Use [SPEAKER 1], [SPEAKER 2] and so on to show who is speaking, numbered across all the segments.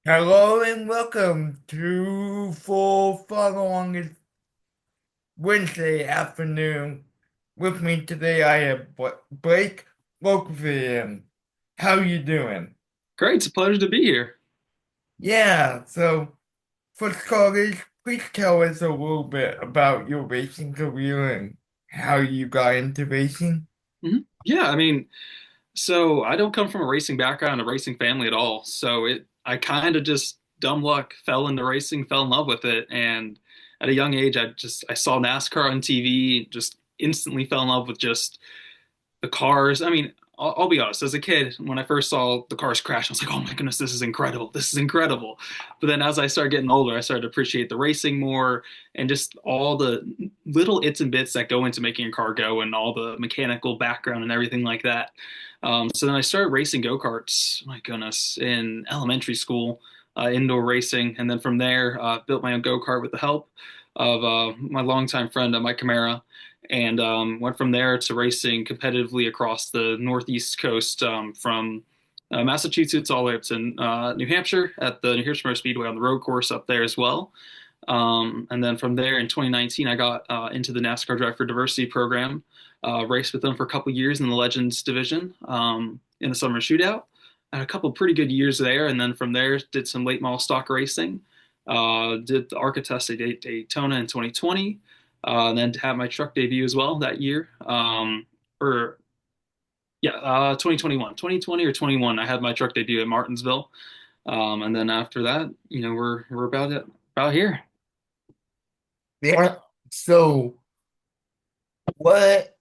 [SPEAKER 1] Hello and welcome to Full Throttle on this Wednesday afternoon. With me today, I have Blake Lotian. How you doing?
[SPEAKER 2] Great, it's a pleasure to be here.
[SPEAKER 1] Yeah, so for starters, please tell us a little bit about your racing career and how you got into racing.
[SPEAKER 2] Yeah, so I don't come from a racing background, a racing family at all. I kind of just dumb luck fell into racing, fell in love with it, and at a young age, I saw NASCAR on TV, just instantly fell in love with just the cars. I'll be honest. As a kid, when I first saw the cars crash, I was like, "Oh my goodness, this is incredible! This is incredible!" But then, as I started getting older, I started to appreciate the racing more and just all the little its and bits that go into making a car go, and all the mechanical background and everything like that. So then I started racing go karts. My goodness, in elementary school, indoor racing, and then from there, built my own go kart with the help of my longtime friend Mike Camara and went from there to racing competitively across the northeast coast from Massachusetts all the way up to New Hampshire at the New Hampshire Motor Speedway on the road course up there as well. And then from there in 2019, I got into the NASCAR Drive for Diversity program, raced with them for a couple years in the Legends division in the summer shootout. I had a couple pretty good years there, and then from there did some late model stock racing. Did the ARCA test at Daytona in 2020, and then to have my truck debut as well that year. Or yeah, 2021, 2020 or 21. I had my truck debut at Martinsville, and then after that, we're about here.
[SPEAKER 1] Yeah. So what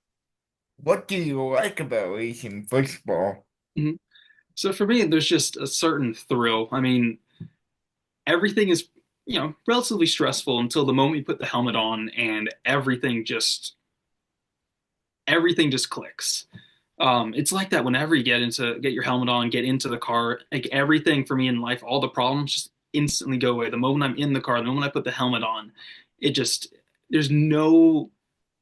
[SPEAKER 1] what do you like about racing football?
[SPEAKER 2] Mhm. So for me, there's just a certain thrill. Everything is relatively stressful until the moment you put the helmet on and everything just clicks. It's like that whenever you get your helmet on, get into the car, like everything for me in life, all the problems just instantly go away. The moment I'm in the car, the moment I put the helmet on, it just there's no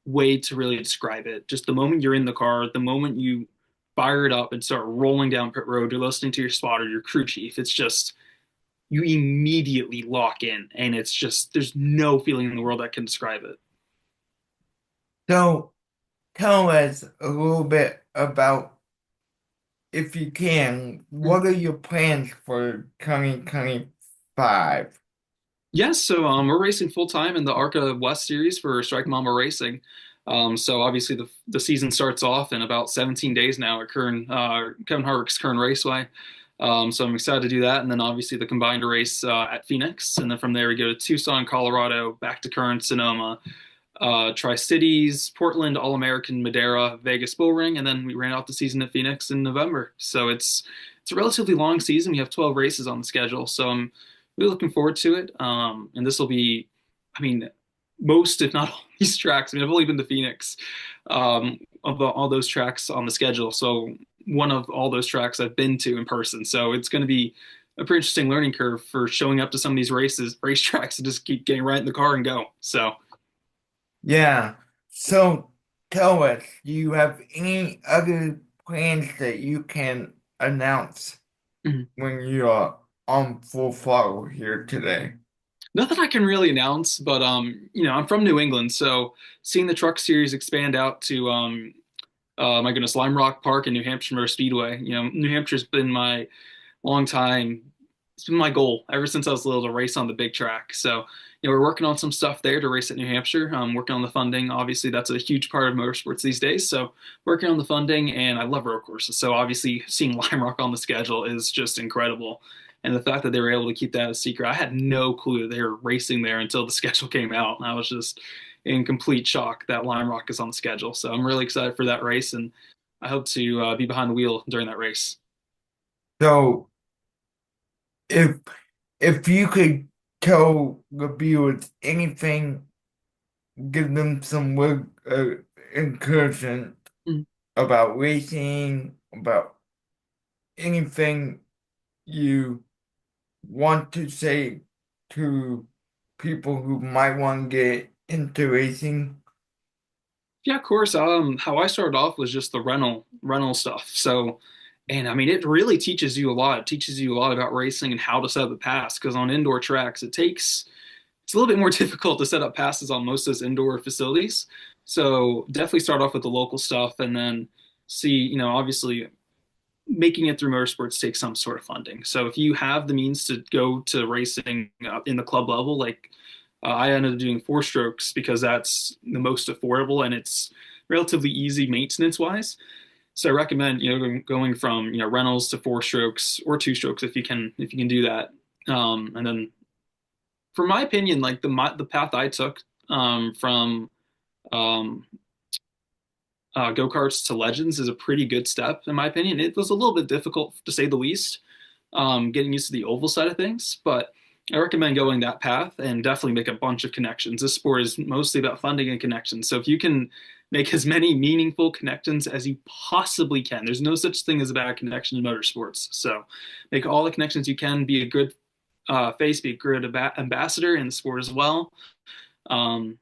[SPEAKER 2] way to really describe it. Just the moment you're in the car, the moment you fire it up and start rolling down pit road, you're listening to your spotter, your crew chief. It's just you immediately lock in, and it's just there's no feeling in the world that can describe it.
[SPEAKER 1] So tell us a little bit about, if you can, what are your plans for 2025?
[SPEAKER 2] Yes, so we're racing full time in the ARCA West Series for Strike Mama Racing. So obviously the season starts off in about 17 days now at Kevin Harvick's Kern Raceway. So I'm excited to do that, and then obviously the combined race at Phoenix, and then from there we go to Tucson, Colorado, back to Kern, Sonoma, Tri Cities, Portland, All American, Madera, Vegas Bull Ring, and then we ran out the season at Phoenix in November. So it's a relatively long season. We have 12 races on the schedule, so I'm really looking forward to it. And this will be, I mean, most if not all these tracks. I've only been to Phoenix of all those tracks on the schedule, so one of all those tracks I've been to in person. So it's going to be a pretty interesting learning curve for showing up to some of these racetracks and just keep getting right in the car and go. So.
[SPEAKER 1] Yeah. So tell us, do you have any other plans that you can announce
[SPEAKER 2] Mhm.
[SPEAKER 1] when you are on full throttle here today?
[SPEAKER 2] Nothing I can really announce, but I'm from New England, so seeing the truck series expand out to my goodness, Lime Rock Park and New Hampshire Motor Speedway. New Hampshire's been my long time. It's been my goal ever since I was little to race on the big track. So, we're working on some stuff there to race at New Hampshire. Working on the funding. Obviously, that's a huge part of motorsports these days. So, working on the funding, and I love road courses. So, obviously, seeing Lime Rock on the schedule is just incredible. And the fact that they were able to keep that a secret, I had no clue they were racing there until the schedule came out. And I was just in complete shock that Lime Rock is on the schedule. So, I'm really excited for that race, and I hope to be behind the wheel during that race.
[SPEAKER 1] So if if you could tell the viewers anything, give them some word encouragement about racing, about anything you want to say to people who might want to get into racing?
[SPEAKER 2] Yeah, of course. How I started off was just the rental stuff. So And I mean, it really teaches you a lot. It teaches you a lot about racing and how to set up a pass. Because on indoor tracks, it's a little bit more difficult to set up passes on most of those indoor facilities. So definitely start off with the local stuff and then see, obviously making it through motorsports takes some sort of funding. So if you have the means to go to racing in the club level, like I ended up doing four strokes because that's the most affordable and it's relatively easy maintenance wise. So I recommend going from rentals to four strokes or two strokes if you can do that. And then, for my opinion, like the path I took from um, go karts to legends is a pretty good step in my opinion. It was a little bit difficult to say the least, getting used to the oval side of things, but I recommend going that path and definitely make a bunch of connections. This sport is mostly about funding and connections. So if you can make as many meaningful connections as you possibly can, there's no such thing as a bad connection in motorsports. So make all the connections you can, be a good face, be a good ambassador in the sport as well. Um,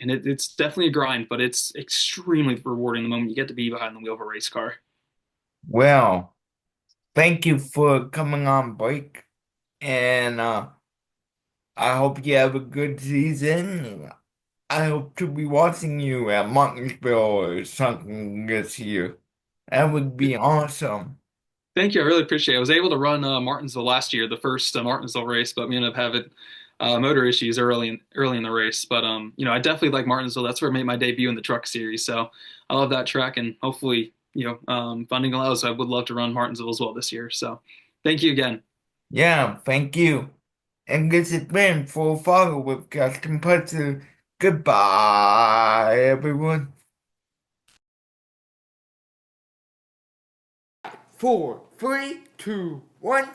[SPEAKER 2] and it's definitely a grind, but it's extremely rewarding the moment you get to be behind the wheel of a race car.
[SPEAKER 1] Well, thank you for coming on, Blake, and I hope you have a good season. I hope to be watching you at Martinsville or something this year. That would be awesome.
[SPEAKER 2] Thank you. I really appreciate it. I was able to run Martinsville last year, the first Martinsville race, but we ended up having motor issues early in the race. But I definitely like Martinsville. That's where I made my debut in the truck series. So I love that track, and hopefully, funding allows. I would love to run Martinsville as well this year. So thank you again.
[SPEAKER 1] Yeah, thank you. And this has been Full Follow with Justin Putzer. Goodbye, everyone. 4, 3, 2, 1.